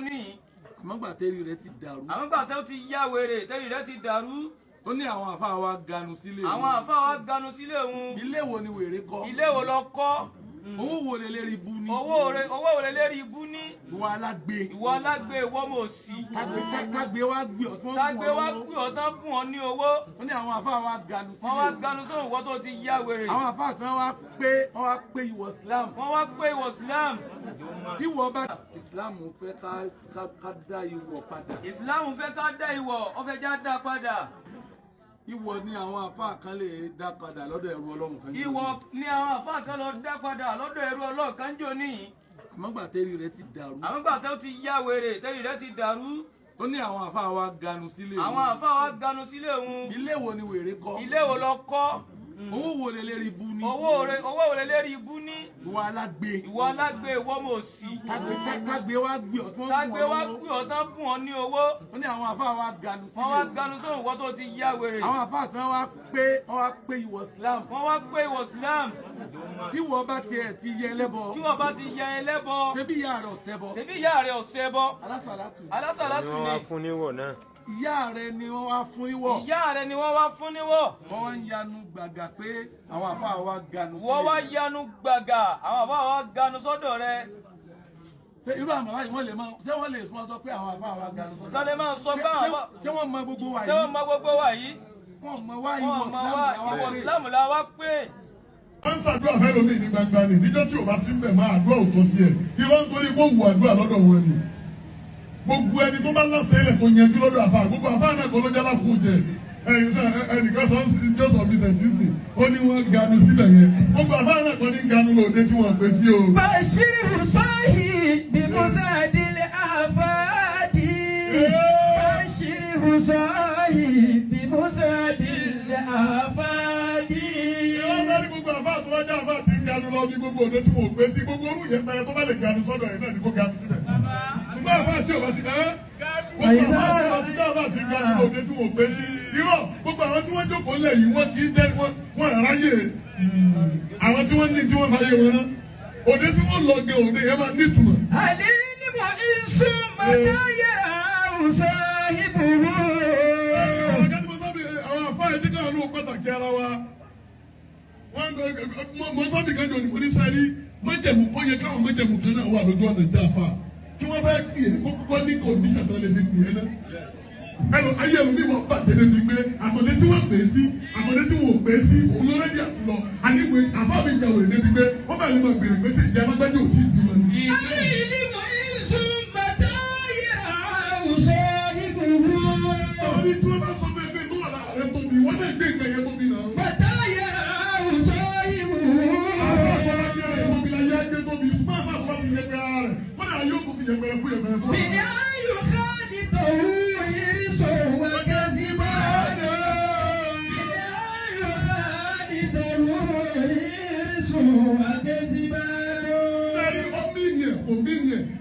ní. àmọ́gbà tẹ́rì rẹ ti dàrú. àmọ́gbà tẹ́ ti yá wèrè tẹ́rì rẹ ti dàrú. ó ní àwọn àfáà wa ganu sílé òun. àwọn àfáà wa ganu sílé òun. ilé wo ni wèrè kọ́. ilé wo lọ kọ́. owó wo lè lérí ibú ní. owó wo lè lérí ibú ní. ìwọ alágbe. ìwọ alágbe ìwọ mọ̀ sí. kágbe wá gbé ọ tí wọ́n kágbe wá gbé ọ tán fún ọ ní owó. ó ní àwọn àfáà wa ganu sílé. wọ́n wá ganu sóhun ìwọ tó ti yá wèrè. àwọn àfáà tí wọ́n wá pé ìwọ Islam. wọ́n wá pé ìwọ Islam. tí wọ́n bá Islam fẹ́ ká dá ìwọ padà. Islam fẹ́ ká dá ìwọ ó fẹ́ já dá padà. Ìwọ ni àwọn àfáà kan lè dá padà lọ́dọ̀ ẹrú Ọlọ́run kan. Ìwọ ni àwọn àfáà kan lọ dá padà lọ́dọ̀ ẹrú Ọlọ́run kan jò ní. àmọ́gbà tẹ́rì rẹ ti dàrú. àmọ́gbà tẹ́ ti yá wèrè tẹ́rì rẹ ti dàrú. ó ní àwọn àfáà wa ganu sílé òun. àwọn àfáà wa ganu sílé òun. ilé wo ni wèrè kọ́. ilé wo lọ kọ́. owó wo lè lérí ibú ní. owó wo lè lérí ibú ní. ìwọ alágbe. ìwọ alágbe ìwọ mọ̀ sí. kágbe wá gbé ọ tí wọ́n kágbe wá gbé ọ tán fún ọ ní owó. ó ní àwọn àfáà wa ganu sílé. wọ́n wá ganu sóhun ìwọ tó ti yá wèrè. àwọn àfáà tí wọ́n wá pé ìwọ Islam. wọ́n wá pé ìwọ Islam. tí wọ́n bá tiẹ̀ ti yẹ ẹlẹ́bọ. tí wọ́n bá ti yẹ ẹlẹ́bọ. ṣebí ìyá rẹ̀ ọ̀sẹ̀ bọ. ṣebí ìyá rẹ̀ ọ̀sẹ̀ bọ. alásàlátù ni wọ́n wá fún níwọ̀ náà. ìyá rẹ̀ ni wọ́n wá fún níwọ̀. ìyá rẹ̀ ni wọ́n wá fún níwọ̀. wọ́n wá ń yanu gbàgà pé àwọn àfáà wa ganu sílé. wọ́n wá yanu gbàgà àwọn àfáà wa ganu sọ́dọ̀ rẹ̀. ṣé irú àmọ́ báyìí wọ́n lè sọ pé àwọn àfáà wa ganu sọ́dọ̀. sọ́dọ̀ máa sọ pé àwọn. ṣé wọ́n mọ gbogbo wa yìí. ṣé wọ́n mọ gbogbo wa yìí. wọ́n mọ wá ìwọ Islam la wá pé. wọ́n ń ṣàdúrà fẹ́lẹ́ omi ní gbangba ni níjọ́ tí o bá sí mbẹ̀ máa àdúrà òtó sí ẹ̀ irọ́ nítorí kó wù àdúrà lọ́dọ̀ wọn ni gbogbo ẹni tó bá lọ́sẹ̀ ilẹ̀ tó yanjú lọ́dọ̀ àfa gbogbo àfa náà kò ló jábá kú jẹ ẹnìkan sọ joseph vincent sí ó ní wọ́n ganu síbẹ̀ yẹn gbogbo àfa náà kò ní ganu lóde tí wọ́n pè sí o. Bashiru sahi bí musa délé àfáàdì. Bashiru sahi bí musa délé àfáàdì. Sáré gbogbo àfa àtúwájà àfa ti ń ganu lọ bí gbogbo òde tí wọ́n pè sí gbogbo orú yẹn pẹrẹ tó bá lè ganu sọ́dọ̀ yẹn náà ni kò ganu síbẹ̀. ṣùgbọ́n àfa àti ọba ti gbogbo àfa àti ọba ti dáàbà ti ganu lóde tí wọ́n pè sí irọ́ gbogbo àwọn tí wọ́n jókòó lẹ̀ yìí wọ́n kì í jẹ́ wọ́n ráyè àwọn tí wọ́n ní tí wọ́n fàyè wọn náà òde tí wọ́n lọ gẹ òde yẹn máa nítumọ̀. àlè ní mo ìṣú mọ̀táyà ọ̀sán ìbùrù. àwọn àfa ẹ̀jẹ̀ kan ló pàtàkì ara wa mo sọ bí kájọ ní oníṣẹ́rí májẹ̀mú ó yẹ káwọn májẹ̀mú kan náà wà lójú ọ̀nà ìjà àfa kí wọ́n fẹ́ pè é kókó ní kòndíṣà tó lè fi pè é náà. ẹnu ayé ẹnu mi wọ́n bàjẹ́ lójú pé àtọ̀dé tí wọ́n pè é sí àtọ̀dé tí wọ́n pè é sí òun ló rẹ́dí àti lọ àníwé àfa mi ìjà òrè débi pé wọ́n bá lè máa gbèrè pé sí ìjà alágbájá ò tí ì bímọ ni. àlè ní mo ìṣú mọ̀táyà ọ̀sán ìbùrù. àwọn ní tí wọ́n bá sọ pé ẹgbẹ́ tó wà láàárẹ̀ tóbi wọ́n náà gbé nǹkan yẹn tóbi náà. mọ̀táyà ọ̀sán ìbùrù. من أن يخالطه إرس وكذبان من أن يخالطه إرس وكذبان.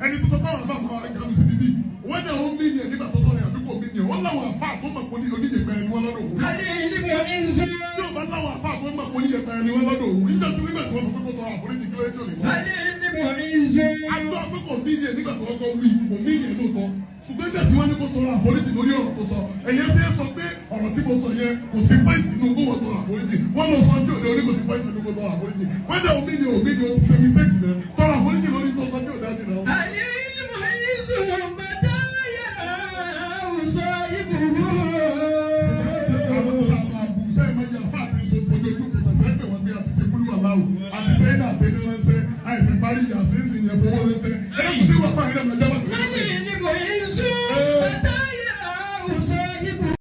ẹni tó sọ báwọn afá àwọn àgbàdo sí bíbí wọ́n náà ó mílíọ̀n nígbà tó sọ̀rọ̀ yàtọ̀ kò mílíọ̀n wọ́n láwọn afá àtọ́mọ̀ pọ̀ ní oníyẹ̀pẹ̀rẹ̀ ni wọ́n lọ́dọ̀ òun. alẹ́ ilé mi ò ní sọ. tí o bá láwọn afá àtọ́mọ̀ pọ̀ oníyẹ̀pẹ̀rẹ̀ ni wọ́n lọ́dọ̀ òun nígbà tí wọ́n sọ pé kò tọrọ àforíjì kí lóye tí ò lè wọ́n. alẹ́ ilé mi ò ní sọ. àtọ́ pé kò mílíọ̀n nígbà tó kọ́ wí kò mílíọ̀n lóòótọ́ ṣùgbọ́n nígbà tí wọ́n ní kó tọrọ àforíjì lórí ọ̀rọ̀ tó sọ ẹ̀yẹ sí ẹ sọ pé ọ̀rọ̀ tí mo sọ yẹn kò sí pọ́ìntì inú kó wọ́n tọrọ àforíjì wọ́n lọ sọ tí ò lè orí kò sí pọ́ìntì inú kó tọrọ àforíjì wọ́n dẹ̀ mílíọ̀n ti ṣe mistake náà tọrọ àforíjì lórí tó sọ tí ò dájú náà. alẹ́ ilé mi ò ní sọ mọ̀táyà ọ̀sán ìbùrù. àti sẹ́yìn àtẹnudẹ́sẹ́ àìsàn parí ìyá sínsìn yẹn fowó lẹ́sẹ̀ ẹ̀ kò sí wàá fà